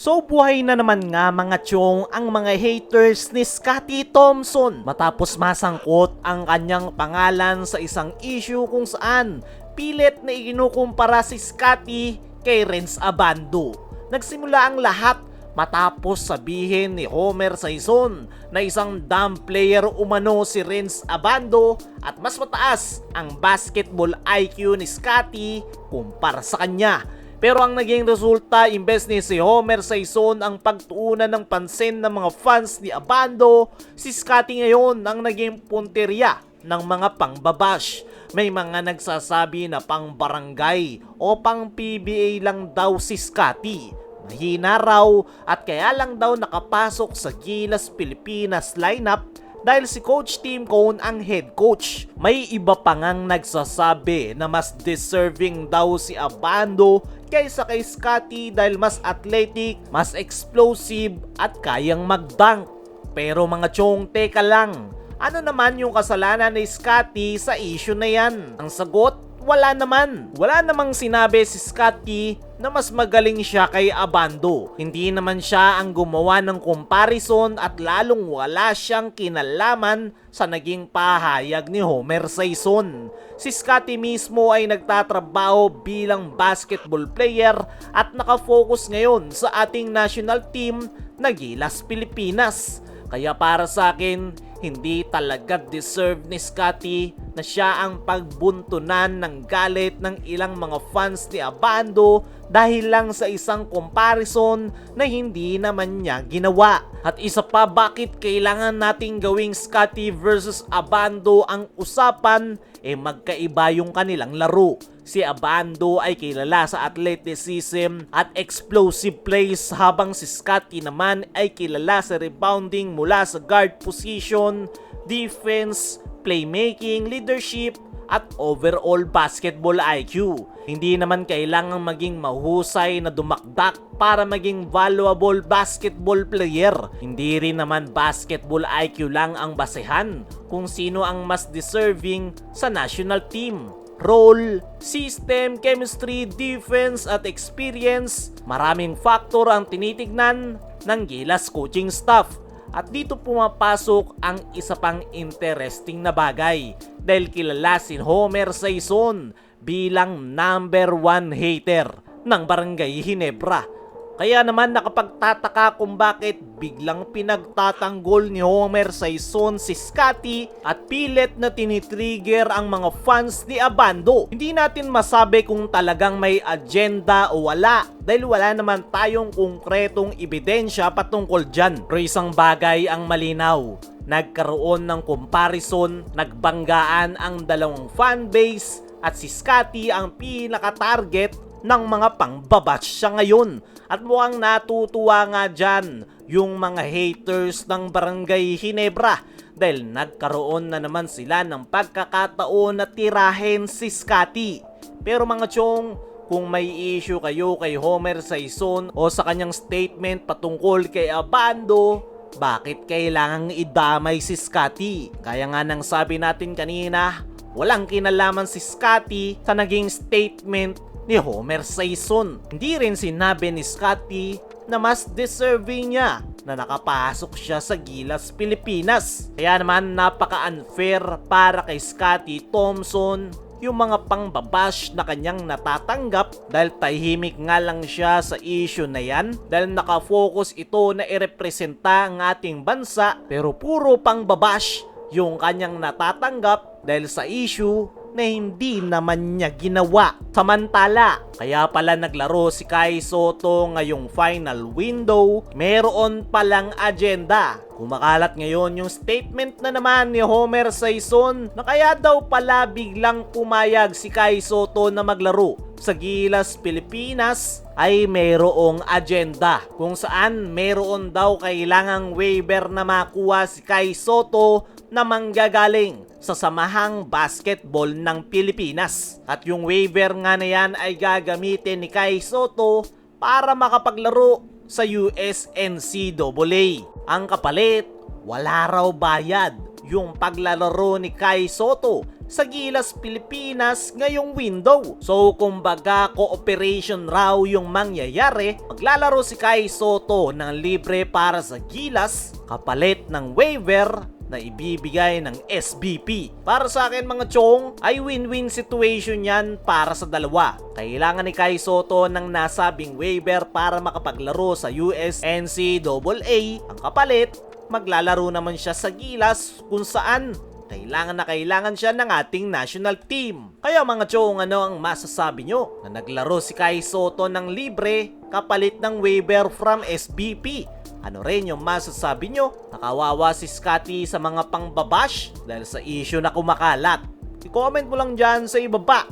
So buhay na naman nga mga tiyong ang mga haters ni Scottie Thompson matapos masangkot ang kanyang pangalan sa isang issue kung saan pilit na ikinukumpara si Scottie kay Renz Abando. Nagsimula ang lahat matapos sabihin ni Homer Saison na isang dumb player umano si Renz Abando at mas mataas ang basketball IQ ni Scottie kumpara sa kanya. Pero ang naging resulta, imbes ni si Homer Saison ang pagtuunan ng pansin ng mga fans ni Abando, si Scottie ngayon ang naging punteriya ng mga pangbabash. May mga nagsasabi na pang barangay o pang PBA lang daw si Scottie. Mahina raw at kaya lang daw nakapasok sa Gilas Pilipinas lineup dahil si Coach Tim Cone ang head coach. May iba pa ngang nagsasabi na mas deserving daw si Abando kaysa kay Scottie dahil mas athletic, mas explosive at kayang mag-dunk. Pero mga tiyong, teka lang, ano naman yung kasalanan ni Scottie sa issue na yan? Ang sagot, wala naman. Wala namang sinabi si Scottie na mas magaling siya kay Abando. Hindi naman siya ang gumawa ng comparison at lalong wala siyang kinalaman sa naging pahayag ni Homer Saison. Si Scottie mismo ay nagtatrabaho bilang basketball player at nakafocus ngayon sa ating national team na Gilas Pilipinas. Kaya para sa akin, hindi talaga deserve ni Scottie na siya ang pagbuntunan ng galit ng ilang mga fans ni Abando dahil lang sa isang comparison na hindi naman niya ginawa. At isa pa, bakit kailangan nating gawing Scottie versus Abando ang usapan? Magkaiba yung kanilang laro. Si Abando ay kilala sa athleticism at explosive plays habang si Scottie naman ay kilala sa rebounding mula sa guard position, defense, playmaking, leadership at overall basketball IQ. Hindi naman kailangang maging mahusay na dumakdak para maging valuable basketball player. Hindi rin naman basketball IQ lang ang basehan kung sino ang mas deserving sa national team. Role, system, chemistry, defense at experience, maraming factor ang tinitignan ng Gilas coaching staff. At dito pumapasok ang isa pang interesting na bagay dahil kilala si Homer Saison bilang number 1 hater ng Barangay Ginebra. Kaya naman nakapagtataka kung bakit biglang pinagtatanggol ni Homer Saison si Scottie at pilit na tinitrigger ang mga fans ni Abando. Hindi natin masabi kung talagang may agenda o wala dahil wala naman tayong konkretong ebidensya patungkol dyan. Pero isang bagay ang malinaw. Nagkaroon ng comparison, nagbanggaan ang dalawang fanbase at si Scottie ang pinaka-target ng mga pangbabash siya ngayon. At mukhang natutuwa nga dyan yung mga haters ng Barangay Ginebra dahil nagkaroon na naman sila ng pagkakataon na tirahin si Scottie. Pero mga tiyong, kung may issue kayo kay Homer Saison o sa kanyang statement patungkol kay Abando, bakit kailangang idamay si Scottie? Kaya nga nang sabi natin kanina, walang kinalaman si Scottie sa naging statement ni Homer Saison. Hindi rin sinabi ni Scottie na mas deserving niya na nakapasok siya sa Gilas Pilipinas. Kaya naman napaka-unfair para kay Scottie Thompson yung mga pangbabash na kanyang natatanggap dahil tahimik nga lang siya sa issue na yan dahil nakafocus ito na irepresenta ang ating bansa pero puro pangbabash yung kanyang natatanggap dahil sa issue na hindi naman niya ginawa. Samantala, kaya pala naglaro si Kai Sotto ngayong final window, meron palang agenda. Kumakalat ngayon yung statement na naman ni Homer Saison na kaya daw pala biglang pumayag si Kai Sotto na maglaro sa Gilas Pilipinas ay mayroong agenda kung saan mayroon daw kailangang waiver na makuha si Kai Sotto na manggagaling sa Samahang Basketball ng Pilipinas. At yung waiver nga na yan ay gagamitin ni Kai Sotto para makapaglaro sa USNCAA. Ang kapalit, wala raw bayad yung paglalaro ni Kai Sotto sa Gilas, Pilipinas ngayong window. So kumbaga cooperation raw yung mangyayari. Maglalaro si Kai Sotto ng libre para sa Gilas kapalit ng waiver na ibibigay ng SBP. Para sa akin mga chong, ay win-win situation yan para sa dalawa. Kailangan ni Kai Sotto ng nasabing waiver para makapaglaro sa USNCAA. Ang kapalit, maglalaro naman siya sa Gilas kung saan kailangan siya ng ating national team. Kaya mga chong, ano ang masasabi nyo na naglaro si Kai Sotto ng libre kapalit ng waiver from SBP? Ano rin yung masasabi nyo? Nakawawa si Scotty sa mga pangbabash dahil sa issue na kumakalat. I-comment mo lang dyan sa ibaba.